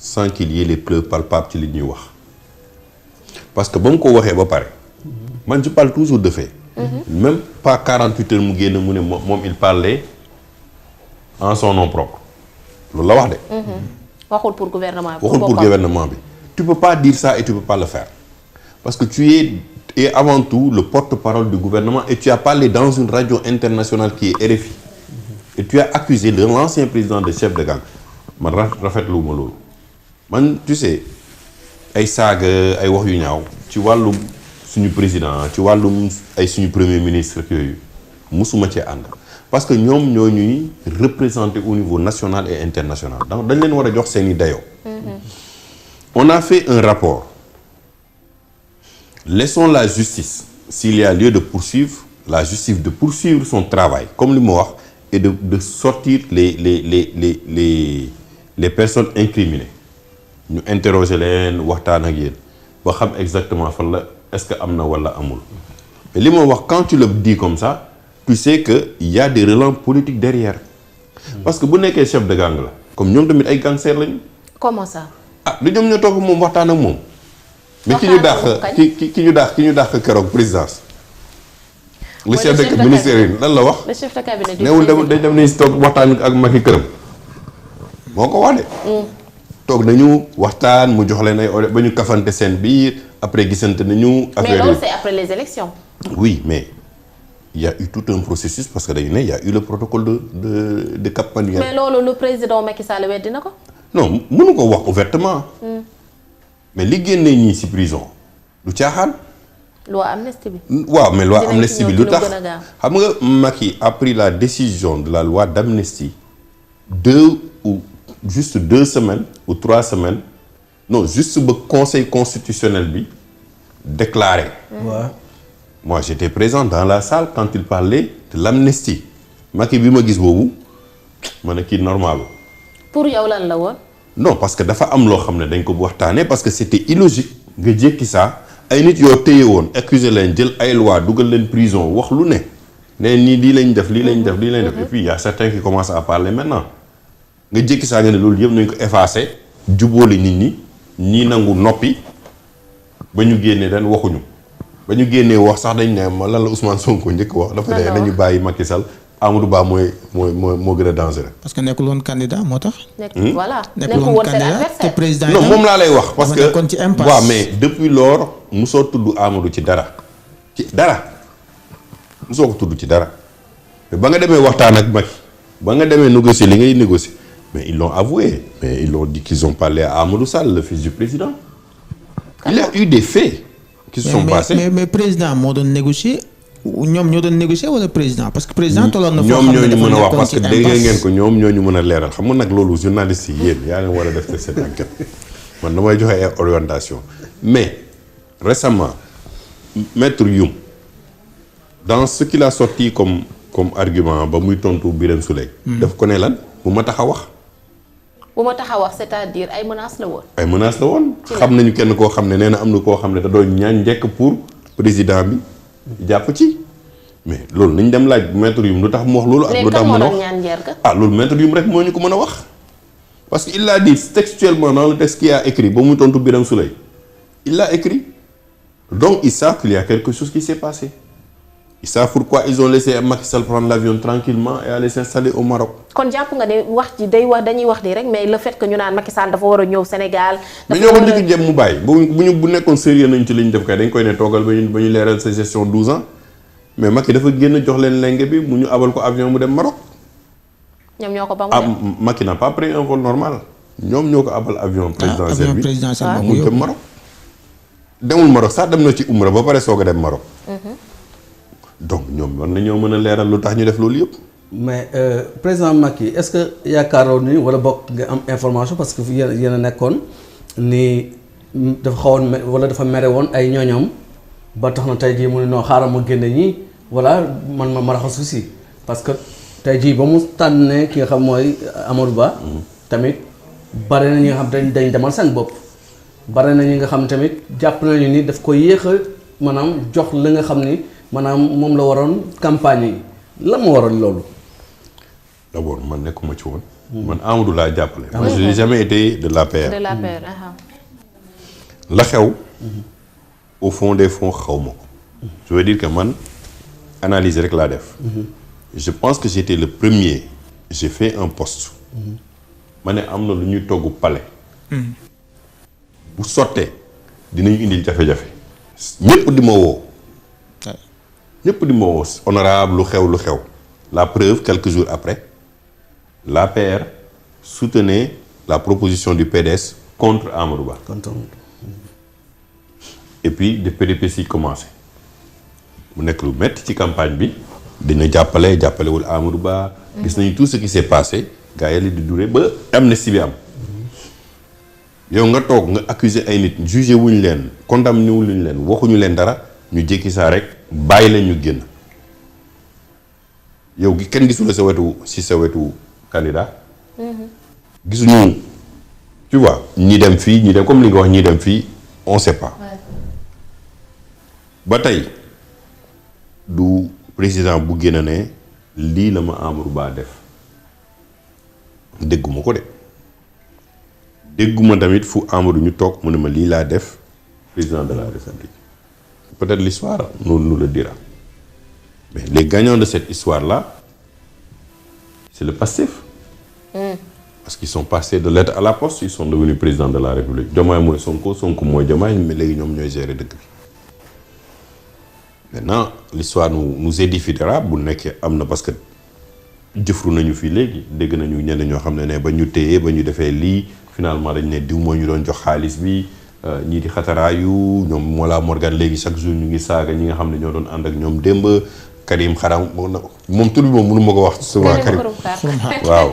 sans qu'il y ait les preuves palpables ci li ñuy wax parce que ba mu ko waxee ba pare man je parle toujours de fait. Même pas 48 heures mu génn mu ne moom il parlait en son nom propre loolu la wax de. waxul pour gouvernement bi. waxul pour gouvernement bi. Tu peux pas dire ça et tu peux pas le faire parce que tu es avant tout le porte-parole du gouvernement et tu as parlé dans une radio internationale qui est RFI et tu as accusé l'ancien président de chef de gang man rafetlu ma loolu man tu sais ay saaga ay wax yu ñaaw ci wàllum suñu président ci wàllum ay suñu premier ministre yooyu musuma cee ànd parce que ñoom ñoo ñuy représenter au niveau national et international donc dañ leen war a jox seeni dayoo. On a fait un rapport. Laissons la justice, s'il y a lieu de poursuivre, la justice de poursuivre son travail, comme le mot, et de sortir les personnes incriminées. Nous interroger les waxtaan ak yéen ba xam exactement fan la est-ce que am na wala amul. Mais li ma wax quand tu le dis comme ça, tu sais que il y a des relents politiques derrière. Parce que bu nekkee chef de gang la, comme ñoom tamit ay gangsters lañu. Comment ça? Ah lu ñoom ñoo toog moom waxtaan ak moom. mais ki ñu dàq keroog présidence. le chef de ministère yi lan la wax. le chef de cabinet du newul dañ dem nañ si toog waxtaan ak Macky këram. moo ko wax de. toog nañu waxtaan mu jox leen ay ordre ba ñu kafante seen biir après gisante nañu. mais loolu c'est après les élections. oui mais il y a eu tout un processus parce que dañu ne il y a eu le protocole de Cap Manuel. mais loolu le président Macky Sall weddi na ko. non mënu ko wax ouvertement mais li génnee ñii ci prison du caaxaan. loi amnistie bi. waaw mais loi amnistie bi lu tax xam nga Macky a pris la décision de la loi d'amnistie 2 semaines ou 3 semaines non juste ba conseil constitutionnel bi déclaré. Ouais. Moi j'étais présent dans la salle quand il parlait de l'amnistie Macky bi ma gis boobu ma ne kii normal. pour yow lan la woon. non parce que dafa am loo xam ne dañ ko waxtaanee parce que c'était illogique nga jékki saa ay nit yoo téye woon accuser leen jël ay loi dugal leen prison wax lu ne nii lii lañ def lii lañ def lii lañ def et puis y a certains qui commencent à parler maintenant nga jékki saa nga ne loolu yëpp nañ ko effacer jubóoli nit ñi ñii nangu noppi ba ñu génnee dañ waxuñu ba ñu génnee wax sax dañ ne ma lan la Ousmane Sonko njëkk wax dafa ne nañu bàyyi Macky Sall Amadou Ba moo gën a dangereux. parce que nekkul woon candidat moo tax. voilà nekkul woon candidat te président non moom laa lay wax. parce que nekkoon ci impasse. waaw mais depuis lors musoo tudd Amadou ci dara musoo ko tudd ci dara mais ba nga demee waxtaan ak Macky ba nga demee négocier li ngay négocier mais ils l'ont avoué mais ils l'ont dit qu'ils ont parlé à Amadou Sall le fils du président. il y a eu des faits. qui se sont passés mais président moo doon négocier. ñoom ñoo doon négocier wala président parce que président tolloon na. ñoom ñoo ñu mën a wax parce que dégg ngeen ko ñoom ñoo ñu mën a leeral xam nga nag loolu journaliste yi yéen yaa leen war a def seen enquête man damay joxe ay orientation mais récemment maître Youm dans ce qu'il a sorti comme argument ba muy tontu Birame Souleye. daf ko ne lan bu ma tax a wax. bu ma tax a wax c'est-à-dire ay menaces la woon. ay menaces la woon. xam nañu kenn koo xam ne nee na am na koo xam ne da doon ñaan njëkk pour président bi. jàpp ci mais loolu nañ dem laaj maître Youm lu tax mu wax loolu. ak lu tax mën a wax loolu maître Youm rek moo ñu ko mën a wax. parce que il l'a dit textuellement dans le texte qu'il a écrit ba muy tontu Birame Souleye il l'a écrit donc ils savent qu'il y a quelque chose qui s'est passé ils savent pourquoi ils ont laissé Macky Sall prendre l'avion tranquillement et aller s'installer au Maroc. kon jàpp nga ne wax ji dañuy wax nii rek mais le fait que ñu naan Macky Sall dafa war a ñëw Sénégal. mais ñoo ko njëkk jëm mu bàyyi bu nekkoon sérieux nañ ci liñ def kay dañ koy ne toogal ba ñu leeral sa gestion 12 ans mais Macky dafa génn jox leen lenge bi mu ñu abal ko avion mu dem Maroc. ñoom ñoo ko ba mu dem Macky n'a pas pris un vol normal ñoom ñoo ko abal avion présidentiel bi mu dem Maroc. demul Maroc sax dem na ci Umra ba pare soog a dem Maroc. donc ñoom war nañoo mën a leeral lu tax ñu def loolu yëpp. mais président Macky est-ce que yaakaaroon ni wala bokk nga am information parce que yéen a nekkoon ni dafa xawoon wala dafa mere woon ay ñooñam ba tax na tey jii mu ne non xaaral ma génne ñi voilà man ma raxasu si parce que tey jii ba mu tànnee ki nga xam mooy Amadou Ba. tamit bare na ñi nga xam dañ demal seen bopp. bare na ñi nga xam tamit jàpp nañu ni daf ko yéex a maanaam jox li nga xam ni maanaam moom la waroon campagne yi lan moo waroon loolu. d'abord man nekkuma ci woon man Amadou laa jàppale. moi je n'ai jamais été de l'APR. de l'APR. la xew. au fond des fonds xaw ma ko. je veux dire que man analyse rek laa def. je pense que j'étais le premier. j'ai fait un poste. ma ne am na lu ñuy togg palais. bu sottee dinañu indil jafe-jafe. ñëpp di ma woo. ñëpp di ma woo honorable lu xew. la preuve quelques jours après l'APR soutenait la proposition du PDS contre Amadou Ba. et puis des péripéties commencé mu nekk lu métti ci campagne bi dina jàppalewul Amadou Ba. gis nañu tout ce qui s'est passé gars yi di duré ba amnistie bi am. yow nga toog nga accuser ay nit jugé wuñu leen condamné wuñu leen waxuñu leen dara ñu jékki saa rek bàyyi leen ñu génn yow gi kenn gisul sa wetu candidat. gisuñu tu vois ñi dem fii ñi dem comme li nga wax ñi dem fii on sait pas. ba tey du président bu génn ne lii la ma Amadou Ba def dégguma ko de dégguma tamit fu Amadou ñu toog mu ne ma lii laa def président de la République peut-être l'histoire nous le dira mais les gagnants de cette histoire-là c'est le Pastef. Parce qu'ils sont passés de lettre à la poste ils sont devenus président de la République Diomaye mooy Sonko mooy Diomaye mais léegi ñoom ñooy gérer dëkk bi. Maintenant l'histoire nous édifiera bu nekkee am na parce que jëfru nañu fii léegi dégg nañu ñenn ñoo xam ne ba ñu téye ba ñu defee lii finalement dañ ne diw moo ñu doon jox xaalis bi ñii di xataraayu ñoom Mollah Morgan léegi chaque jour ñu ngi saaga ñi nga xam ne ñoo doon ànd ak ñoom démb Karim Xaram moom tur bi moom mënu ma ko wax souvent Karim waaw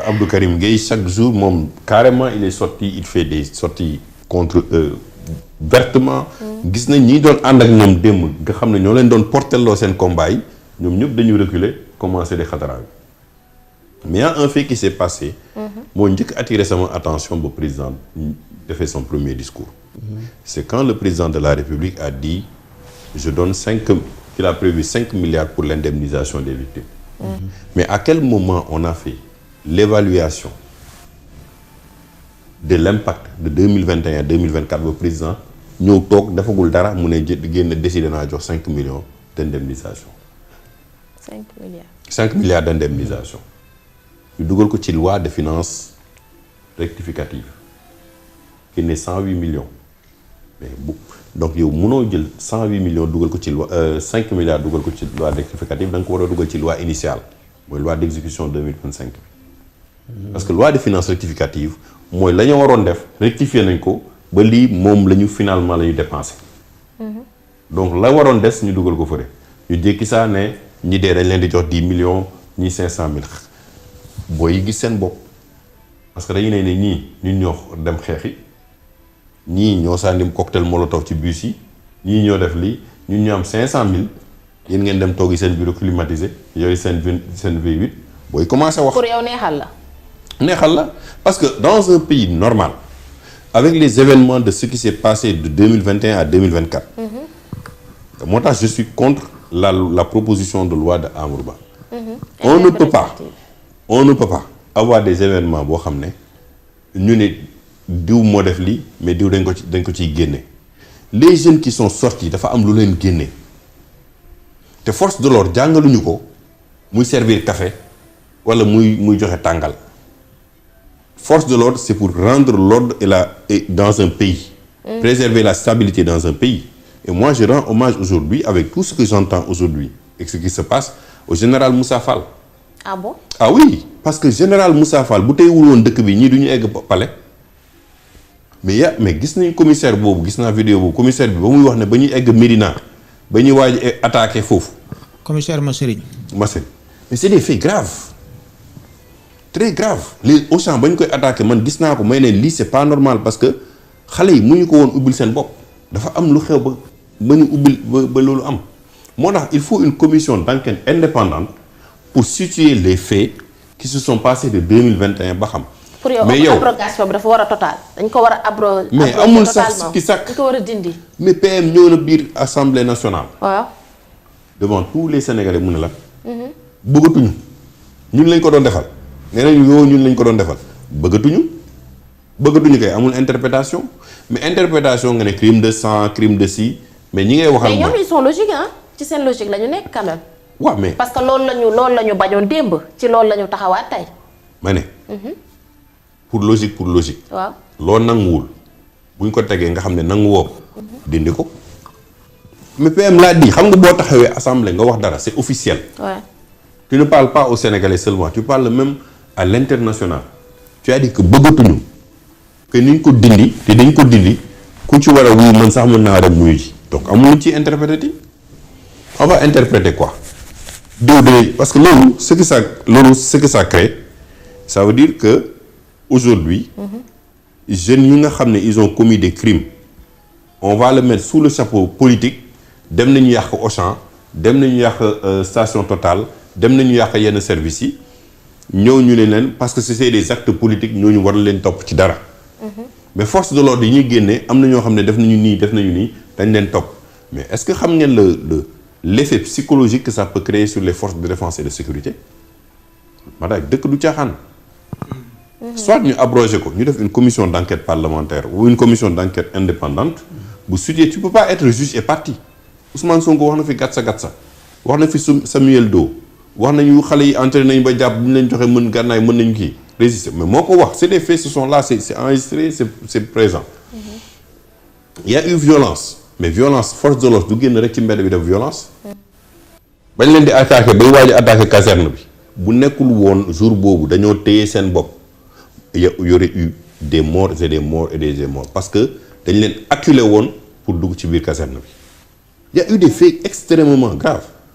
Abdou Karim Gueye chaque jour moom carrément il est sorti il fait des sorties contre vertement gis nañ ñi doon ànd ak ñoom démb nga xam ne ñoo leen doon portelloo seen combat yi ñoom ñëpp dañu reculer commencer di xataraayu mais y a un fait qui s'est passé moo njëkk attiré sama attention ba président defee son premier discours c'est quand le président de la République a dit je donne il a prévu 5 milliards pour l'indemnisation des victimes mais à quel moment on a fait l'évaluation de l'impact de 2021 2024 ba président ñëw toog defagul dara mu ne génn décidé naa jox 5 millions d'indemnisation 5 milliards d'indemnisation ñu dugal ko ci loi de finances rectificative qui n'est 108 millions mais donc yow mënoo jël 108 millions dugal ko ci loi 5 milliards dugal ko ci loi rectificative da nga ko war a dugal ci loi initiale mooy loi d'exécution 2025 parce que loi de finances rectificative mooy la ñu waroon def rectifier nañ ko ba lii moom la ñu finalement la ñu dépensé donc la waroon des ñu dugal ko fële ñu jékki saa ne ñi dee dañ leen di jox 10 millions ñii 500 000 booy yi gis seen bopp parce que dañu ne ñii ñun ñoo dem xeexi ñii ñoo sànni cocktail molotov ci bus yi ñii ñoo def lii ñun ñu am 500 000 yéen ngeen dem toogi seen bureau climatisé yooyu seen V8 booy commencé wax. pour yow neexal la. neexal la parce que dans un pays normal avec les événements de ce qui s'est passé de 2021 à 2024. moo tax je suis contre la proposition de loi de Amadou Ba. on ne peut pas avoir des événements boo xam ne ñu ne diw moo def lii mais diw dañ ko ciy génne les jeunes qui sont sortis dafa am lu leen génne te force de l'ordre jàngaluñu ko muy servir café wala muy joxe tàngal force de l'ordre c'est pour rendre l'ordre et dans un pays préserver la stabilité dans un pays et moi je rends hommage aujourd'hui avec tout ce que j'entends aujourd'hui et ce qui se passe au général Moussa Fall. Ah bon? Ah oui parce que général Moussa Fall bu tey wuloon dëkk bi ñii duñu egg palais mais gis nañ commissaire boobu gis naa vidéo boobu commissaire bi ba muy wax ne ba ñuy egg Médina ba ñuy waaj attaqué foofu. commissaire Masserigne. mais c'est des faits graves très graves les Auchan ba ñu koy attaqué man gis naa ko may ne lii c'est pas normal parce que xale yi mu ñu ko woon ubbil seen bopp dafa am lu xew ba ñu ubbil ba loolu am moo tax il faut une commission d'enquête indépendante pour situer les faits qui se sont passés de 2021 ba xam. pour yow abrogation bi dafa war a total dañ ko war a abroger. mais amul sax ki sàkk dañ ko war a dindi. mais PM ñëw na biir assemblée nationale. waaw. devant tous les Sénégalais mu ne la. bëggatuñu ñun lañ ko doon defal nee nañu yow ñun lañ ko doon defal bëggatuñu kay amul interprétation mais interprétation nga ne crime de sang crime de si mais ñi ngay waxal. mais ñoom ils sont logiques ah ci seen logique la ñu nekk quand même. waaw mais parce que loolu la ñu bañoon démb ci loolu la ñu taxawaat tey. ma ne. pour logique. waaw loo nanguwul buñ ko tegee nga xam ne nangu woo dindi ko. mais PM laa di xam nga boo taxawee assemblée nga wax dara c'est officiel. ouais. Tu ne parles pas aux Sénégalais seulement tu parles même à l'international. Tu as dit que bëggatuñu que niñ ko dindi te dañ ko dindi ku ci war a wuyu man sax mën naa dem wuyu ji donc amul luñ ciy interpréter on va interpréter quoi. parce que loolu ce que ça crée ça veut dire que aujourd'hui jeunes yi nga xam ne ils ont commis des crimes on va le mettre sous le chapeau politique dem nañu yàq Auchan dem nañu yàq station Total dem nañu yàq yenn services yi ñëw ñu ne leen parce que c'est des actes politiques ñooñu war leen topp ci dara. mais force de l'ordre yi ñuy génnee am na ñoo xam ne def nañu nii dañ leen topp mais est-ce que xam ngeen l'effet psychologique que ça peut créer sur les forces de défense et de sécurité maanaam dëkk du caaxaan. soit ñu abrogé ko ñu def une commission d'enquête parlementaire ou une commission d'enquête indépendante bu sudee tu peux pas être juge et partie Ousmane Sonko wax na fi gatsa wax na fi Samuel Doe wax nañu xale yi entraîné nañu ba jàpp bu ñu leen joxe mën gànnaay mën nañu kii résister mais moo ko wax c'est des faits ce sont là c'est enregistré c'est présent. Il y a eu violence mais violence force de l'ordre du génn rek ci mbedd bi def violence. bañ leen di attaqué bay waaj a attaqué caserne bi bu nekkul woon jour boobu dañoo téye seen bopp y aurait eu des morts et des morts et des morts parce que dañ leen acculé woon pour dugg ci biir caserne bi. Il y a eu des faits extrêmement graves.